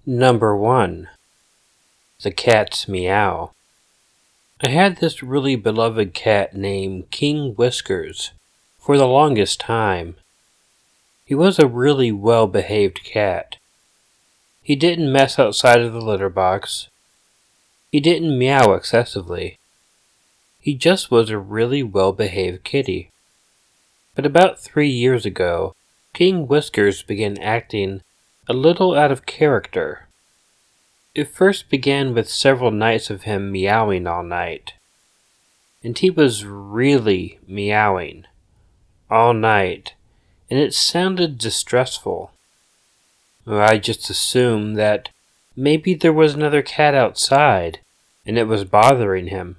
Number 1. The Cats Meow. I had this really beloved cat named King Whiskers for the longest time. He was a really well-behaved cat. He didn't mess outside of the litter box. He didn't meow excessively. He just was a really well-behaved kitty. But about 3 years ago, King Whiskers began acting a little out of character. It first began with several nights of him meowing all night. And he was really meowing all night, and it sounded distressful. I just assumed that maybe there was another cat outside, and it was bothering him.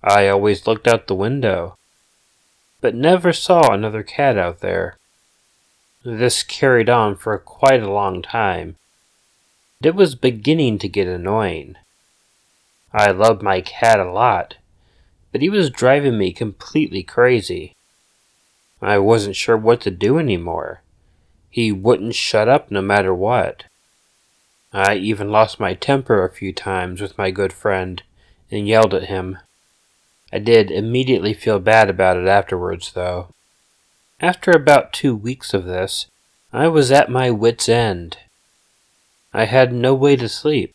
I always looked out the window, but never saw another cat out there. This carried on for quite a long time. It was beginning to get annoying. I loved my cat a lot, but he was driving me completely crazy. I wasn't sure what to do anymore. He wouldn't shut up no matter what. I even lost my temper a few times with my good friend and yelled at him. I did immediately feel bad about it afterwards, though. After about 2 weeks of this, I was at my wit's end. I had no way to sleep.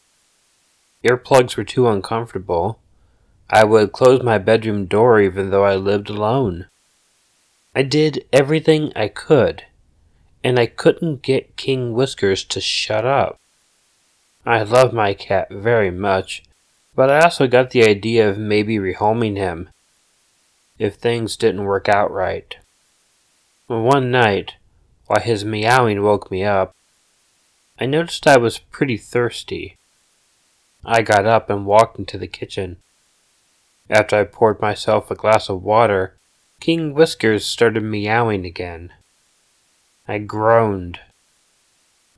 Earplugs were too uncomfortable. I would close my bedroom door even though I lived alone. I did everything I could, and I couldn't get King Whiskers to shut up. I love my cat very much, but I also got the idea of maybe rehoming him if things didn't work out right. One night, while his meowing woke me up, I noticed I was pretty thirsty. I got up and walked into the kitchen. After I poured myself a glass of water, King Whiskers started meowing again. I groaned.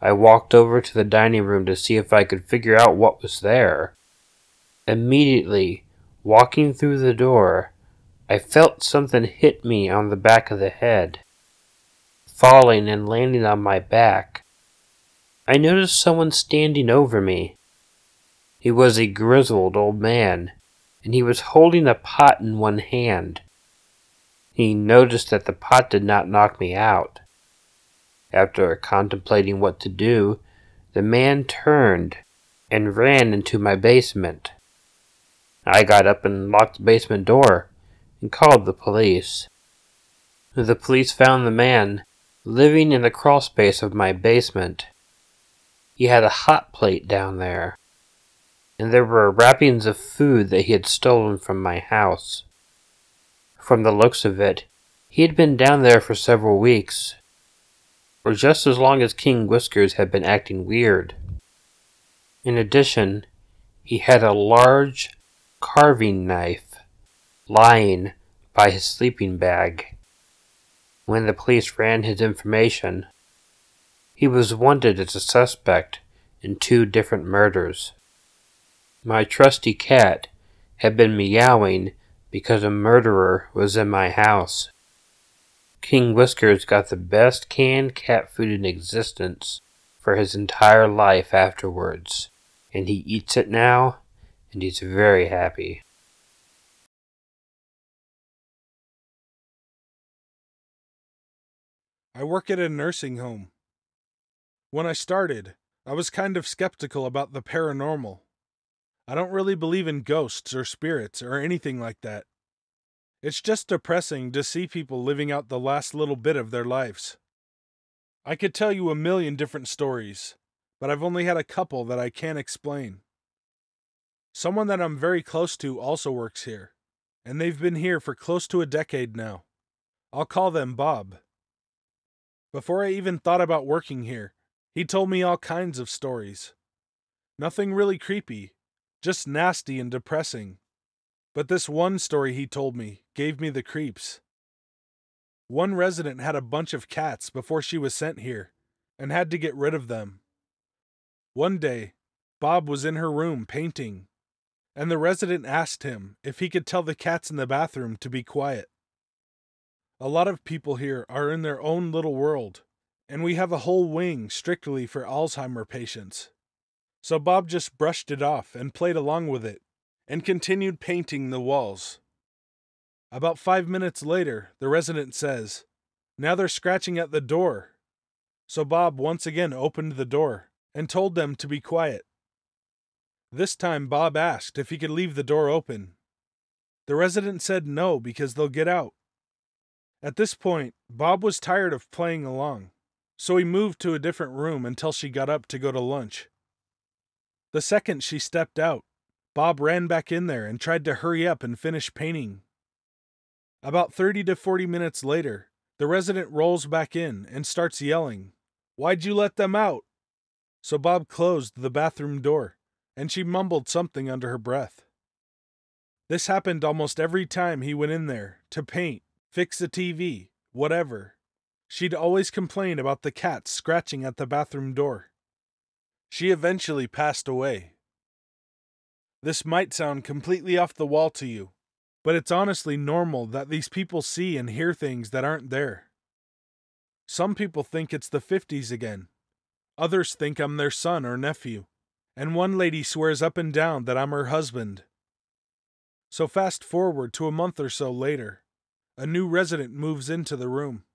I walked over to the dining room to see if I could figure out what was there. Immediately, walking through the door, I felt something hit me on the back of the head, falling and landing on my back. I noticed someone standing over me. He was a grizzled old man, and he was holding a pot in one hand. He noticed that the pot did not knock me out. After contemplating what to do, the man turned and ran into my basement. I got up and locked the basement door and called the police. The police found the man living in the crawl space of my basement. He had a hot plate down there, and there were wrappings of food that he had stolen from my house. From the looks of it, he had been down there for several weeks, or just as long as King Whiskers had been acting weird. In addition, he had a large carving knife lying by his sleeping bag. When the police ran his information, he was wanted as a suspect in 2 different murders. My trusty cat had been meowing because a murderer was in my house. King Whiskers got the best canned cat food in existence for his entire life afterwards, and he eats it now, and he's very happy. I work at a nursing home. When I started, I was kind of skeptical about the paranormal. I don't really believe in ghosts or spirits or anything like that. It's just depressing to see people living out the last little bit of their lives. I could tell you a million different stories, but I've only had a couple that I can't explain. Someone that I'm very close to also works here, and they've been here for close to a decade now. I'll call them Bob. Before I even thought about working here, he told me all kinds of stories. Nothing really creepy, just nasty and depressing. But this one story he told me gave me the creeps. One resident had a bunch of cats before she was sent here, and had to get rid of them. One day, Bob was in her room painting, and the resident asked him if he could tell the cats in the bathroom to be quiet. A lot of people here are in their own little world, and we have a whole wing strictly for Alzheimer patients. So Bob just brushed it off and played along with it, and continued painting the walls. About 5 minutes later, the resident says, "Now they're scratching at the door." So Bob once again opened the door and told them to be quiet. This time Bob asked if he could leave the door open. The resident said no because they'll get out. At this point, Bob was tired of playing along, so he moved to a different room until she got up to go to lunch. The second she stepped out, Bob ran back in there and tried to hurry up and finish painting. About 30 to 40 minutes later, the resident rolls back in and starts yelling, "Why'd you let them out?" So Bob closed the bathroom door, and she mumbled something under her breath. This happened almost every time he went in there to paint, fix the TV, whatever. She'd always complain about the cats scratching at the bathroom door. She eventually passed away. This might sound completely off the wall to you, but it's honestly normal that these people see and hear things that aren't there. Some people think it's the 50s again. Others think I'm their son or nephew. And one lady swears up and down that I'm her husband. So fast forward to a month or so later, a new resident moves into the room.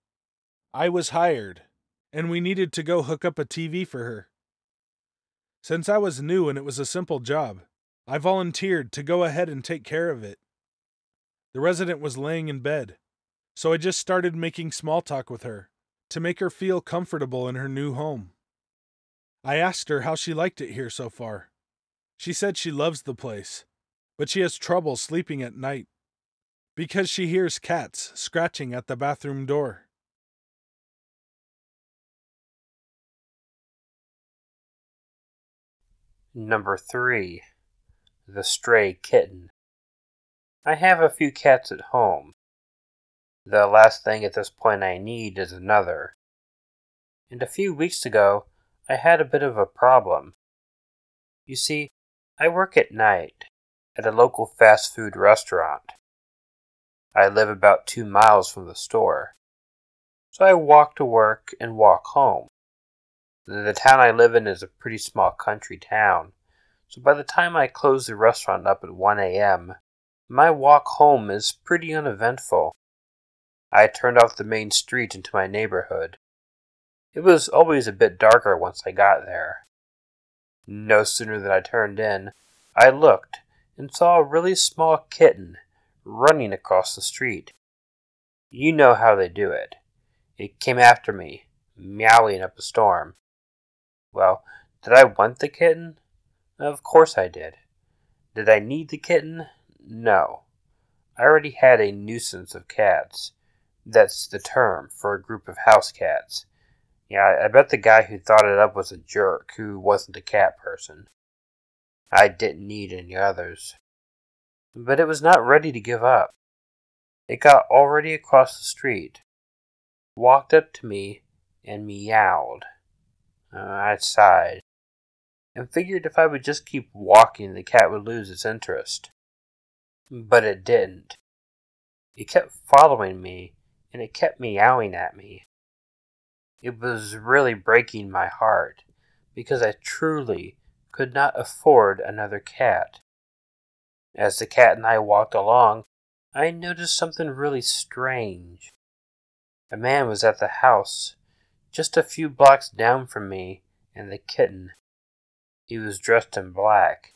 I was hired, and we needed to go hook up a TV for her. Since I was new and it was a simple job, I volunteered to go ahead and take care of it. The resident was laying in bed, so I just started making small talk with her to make her feel comfortable in her new home. I asked her how she liked it here so far. She said she loves the place, but she has trouble sleeping at night because she hears cats scratching at the bathroom door. Number 3. The Stray Kitten. I have a few cats at home. The last thing at this point I need is another. And a few weeks ago, I had a bit of a problem. You see, I work at night at a local fast food restaurant. I live about 2 miles from the store, so I walk to work and walk home. The town I live in is a pretty small country town, so by the time I close the restaurant up at 1 a.m., my walk home is pretty uneventful. I turned off the main street into my neighborhood. It was always a bit darker once I got there. No sooner than I turned in, I looked and saw a really small kitten running across the street. You know how they do it. It came after me, meowing up a storm. Well, did I want the kitten? Of course I did. Did I need the kitten? No. I already had a nuisance of cats. That's the term for a group of house cats. Yeah, I bet the guy who thought it up was a jerk who wasn't a cat person. I didn't need any others. But it was not ready to give up. It got already across the street, walked up to me, and meowed. I sighed, and figured if I would just keep walking, the cat would lose its interest. But it didn't. It kept following me, and it kept meowing at me. It was really breaking my heart, because I truly could not afford another cat. As the cat and I walked along, I noticed something really strange. A man was at the house, just a few blocks down from me and the kitten. He was dressed in black,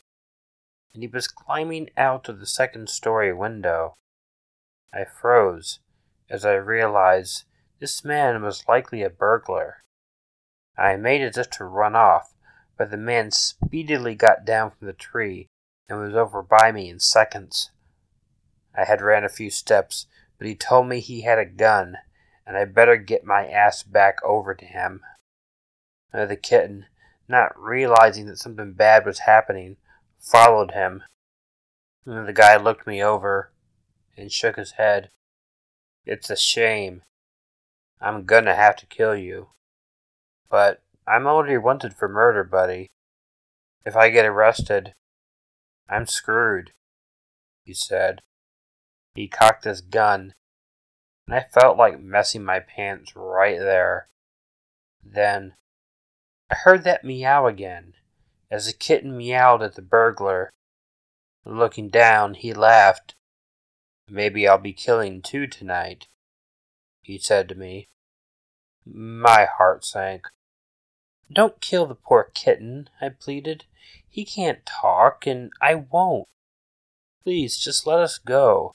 and he was climbing out of the second-story window. I froze as I realized this man was likely a burglar. I made as if to run off, but the man speedily got down from the tree and was over by me in seconds. I had ran a few steps, but he told me he had a gun, and I better get my ass back over to him. The kitten, not realizing that something bad was happening, followed him. The guy looked me over and shook his head. "It's a shame. I'm gonna have to kill you. But I'm already wanted for murder, buddy. If I get arrested, I'm screwed," he said. He cocked his gun, and I felt like messing my pants right there. Then I heard that meow again, As the kitten meowed at the burglar, looking down, he laughed. "Maybe I'll be killing two tonight," he said to me. My heart sank. "Don't kill the poor kitten," I pleaded. "He can't talk, and I won't. Please, just let us go."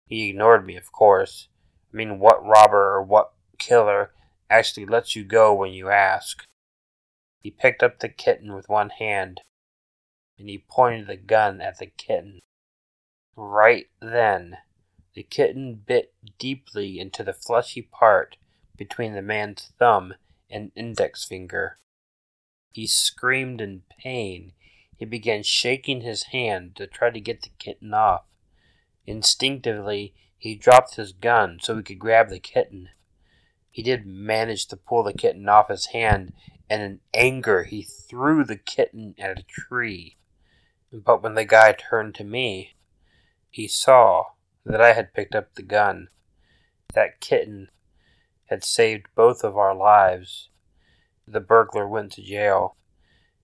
He ignored me, of course. I mean, what robber or what killer actually lets you go when you ask? He picked up the kitten with one hand, and he pointed the gun at the kitten. Right then, the kitten bit deeply into the fleshy part between the man's thumb and index finger. He screamed in pain. He began shaking his hand to try to get the kitten off. Instinctively, he dropped his gun so he could grab the kitten. He did manage to pull the kitten off his hand, and in anger he threw the kitten at a tree. But when the guy turned to me, he saw that I had picked up the gun. That kitten had saved both of our lives. The burglar went to jail.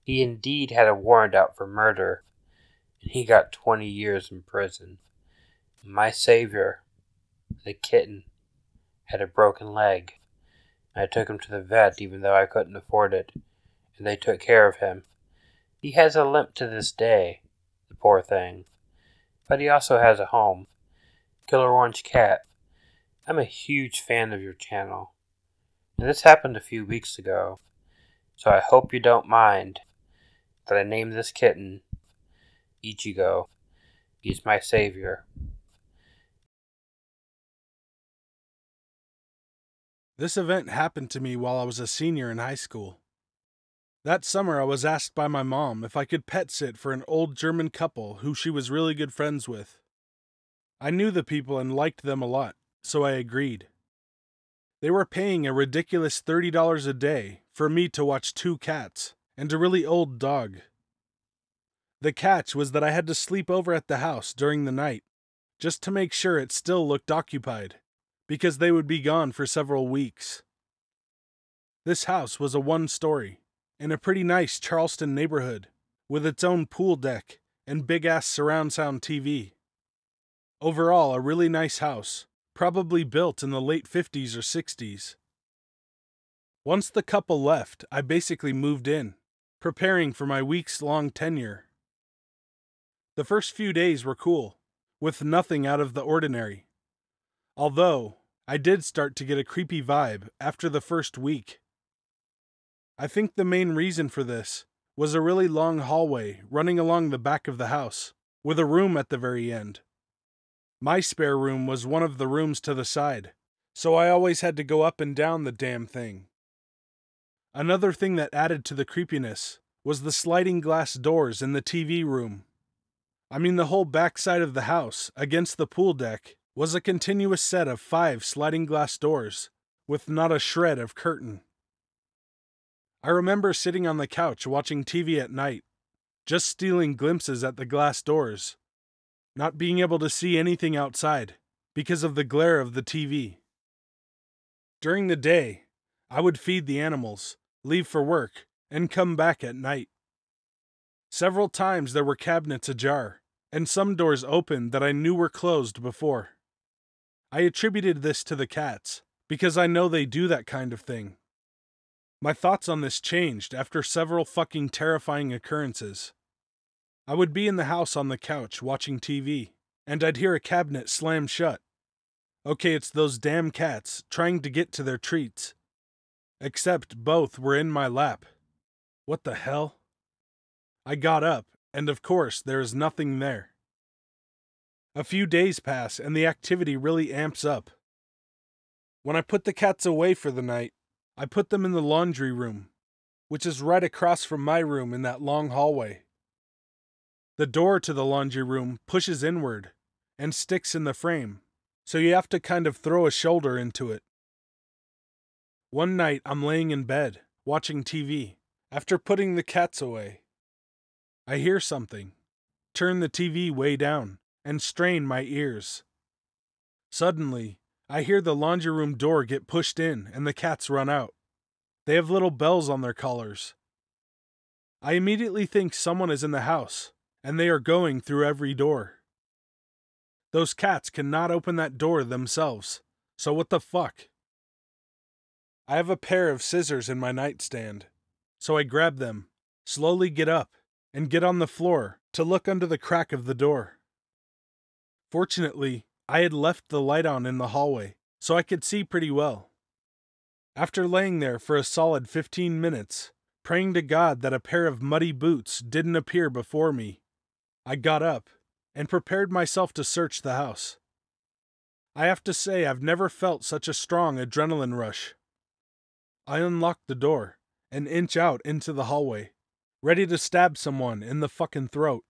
He indeed had a warrant out for murder, and he got 20 years in prison. My savior, the kitten, had a broken leg. I took him to the vet even though I couldn't afford it, and they took care of him. He has a limp to this day, the poor thing. But he also has a home. Killer Orange Cat, I'm a huge fan of your channel. And this happened a few weeks ago, so I hope you don't mind that I named this kitten Ichigo. He's my savior. This event happened to me while I was a senior in high school. That summer, I was asked by my mom if I could pet sit for an old German couple who she was really good friends with. I knew the people and liked them a lot, so I agreed. They were paying a ridiculous $30 a day for me to watch two cats and a really old dog. The catch was that I had to sleep over at the house during the night, just to make sure it still looked occupied, because they would be gone for several weeks. This house was a one-story, in a pretty nice Charleston neighborhood, with its own pool deck and big-ass surround sound TV. Overall, a really nice house, probably built in the late 50s or 60s. Once the couple left, I basically moved in, preparing for my weeks-long tenure. The first few days were cool, with nothing out of the ordinary. Although, I did start to get a creepy vibe after the first week. I think the main reason for this was a really long hallway running along the back of the house, with a room at the very end. My spare room was one of the rooms to the side, so I always had to go up and down the damn thing. Another thing that added to the creepiness was the sliding glass doors in the TV room. I mean, the whole backside of the house, against the pool deck, was a continuous set of 5 sliding glass doors, with not a shred of curtain. I remember sitting on the couch watching TV at night, just stealing glimpses at the glass doors, not being able to see anything outside because of the glare of the TV. During the day, I would feed the animals, leave for work, and come back at night. Several times there were cabinets ajar, and some doors open that I knew were closed before. I attributed this to the cats, because I know they do that kind of thing. My thoughts on this changed after several fucking terrifying occurrences. I would be in the house on the couch watching TV, and I'd hear a cabinet slam shut. Okay, it's those damn cats trying to get to their treats. Except both were in my lap. What the hell? I got up, and of course, there is nothing there. A few days pass, and the activity really amps up. When I put the cats away for the night, I put them in the laundry room, which is right across from my room in that long hallway. The door to the laundry room pushes inward and sticks in the frame, so you have to kind of throw a shoulder into it. One night, I'm laying in bed, watching TV, after putting the cats away. I hear something, turn the TV way down, and strain my ears. Suddenly, I hear the laundry room door get pushed in and the cats run out. They have little bells on their collars. I immediately think someone is in the house, and they are going through every door. Those cats cannot open that door themselves, so what the fuck? I have a pair of scissors in my nightstand, so I grab them, slowly get up, and get on the floor to look under the crack of the door. Fortunately, I had left the light on in the hallway, so I could see pretty well. After laying there for a solid 15 minutes, praying to God that a pair of muddy boots didn't appear before me, I got up and prepared myself to search the house. I have to say I've never felt such a strong adrenaline rush. I unlock the door and inch out into the hallway, ready to stab someone in the fucking throat.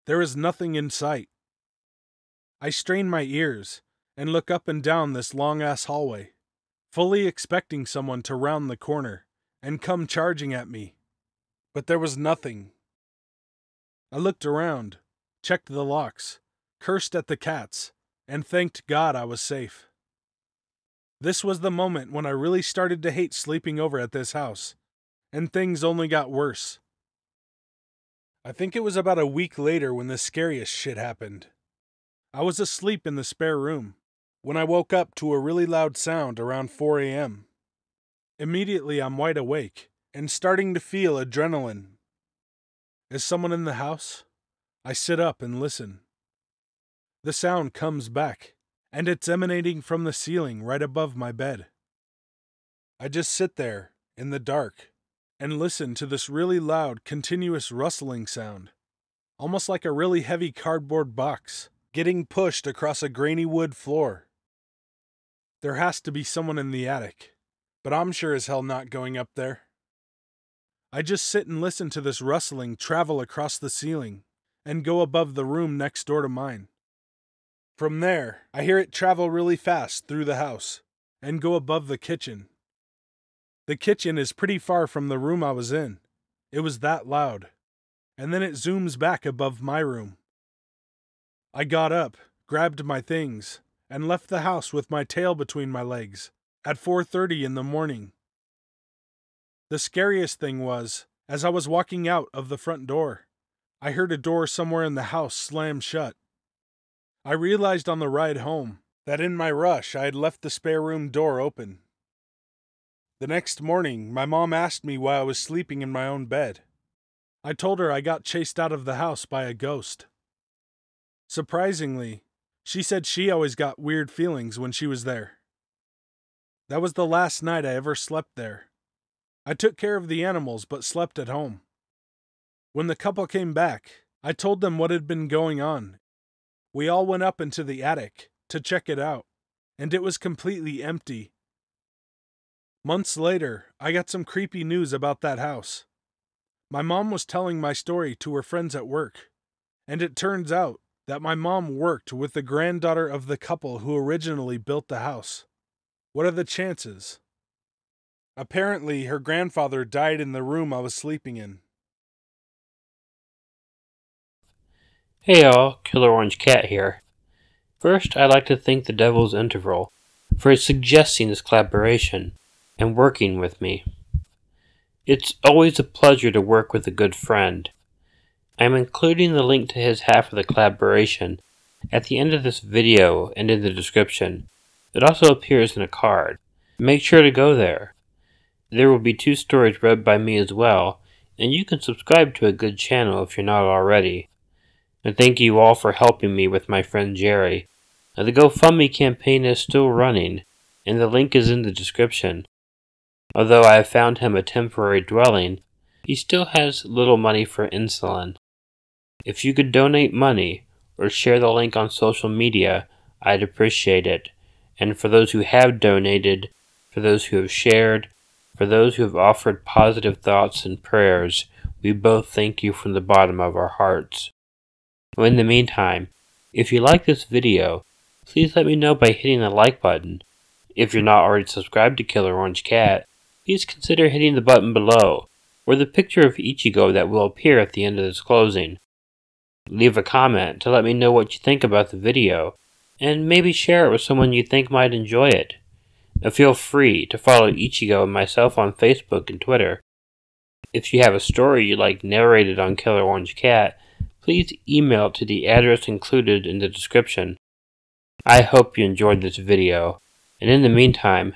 There is nothing in sight. I strain my ears and look up and down this long-ass hallway, fully expecting someone to round the corner and come charging at me. But there was nothing. I looked around, checked the locks, cursed at the cats, and thanked God I was safe. This was the moment when I really started to hate sleeping over at this house, and things only got worse. I think it was about a week later when the scariest shit happened. I was asleep in the spare room when I woke up to a really loud sound around 4 a.m. Immediately I'm wide awake and starting to feel adrenaline. Is someone in the house? I sit up and listen. The sound comes back, and it's emanating from the ceiling right above my bed. I just sit there, in the dark, and listen to this really loud, continuous rustling sound, almost like a really heavy cardboard box getting pushed across a grainy wood floor. There has to be someone in the attic, but I'm sure as hell not going up there. I just sit and listen to this rustling travel across the ceiling and go above the room next door to mine. From there, I hear it travel really fast through the house and go above the kitchen. The kitchen is pretty far from the room I was in. It was that loud. And then it zooms back above my room. I got up, grabbed my things, and left the house with my tail between my legs at 4:30 in the morning. The scariest thing was, as I was walking out of the front door, I heard a door somewhere in the house slam shut. I realized on the ride home that in my rush I had left the spare room door open. The next morning, my mom asked me why I was sleeping in my own bed. I told her I got chased out of the house by a ghost. Surprisingly, she said she always got weird feelings when she was there. That was the last night I ever slept there. I took care of the animals but slept at home. When the couple came back, I told them what had been going on. We all went up into the attic to check it out, and it was completely empty. Months later, I got some creepy news about that house. My mom was telling my story to her friends at work, and it turns out that my mom worked with the granddaughter of the couple who originally built the house. What are the chances? Apparently, her grandfather died in the room I was sleeping in. Hey all, Killer Orange Cat here. First, I'd like to thank the Devil's Interval for suggesting this collaboration and working with me. It's always a pleasure to work with a good friend. I'm including the link to his half of the collaboration at the end of this video and in the description. It also appears in a card. Make sure to go there. There will be 2 stories read by me as well, and you can subscribe to a good channel if you're not already. And thank you all for helping me with my friend Jerry. The GoFundMe campaign is still running, and the link is in the description. Although I have found him a temporary dwelling, he still has little money for insulin. If you could donate money or share the link on social media, I'd appreciate it. And for those who have donated, for those who have shared, for those who have offered positive thoughts and prayers, we both thank you from the bottom of our hearts. In the meantime, if you like this video, please let me know by hitting the like button. If you're not already subscribed to Killer Orange Cat, please consider hitting the button below, or the picture of Ichigo that will appear at the end of this closing. Leave a comment to let me know what you think about the video, and maybe share it with someone you think might enjoy it. Feel free to follow Ichigo and myself on Facebook and Twitter. If you have a story you'd like narrated on Killer Orange Cat, please email it to the address included in the description. I hope you enjoyed this video, and in the meantime,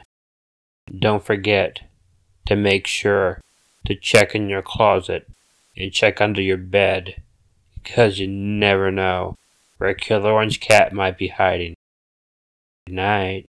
don't forget to make sure to check in your closet and check under your bed, because you never know where Killer Orange Cat might be hiding. Good night.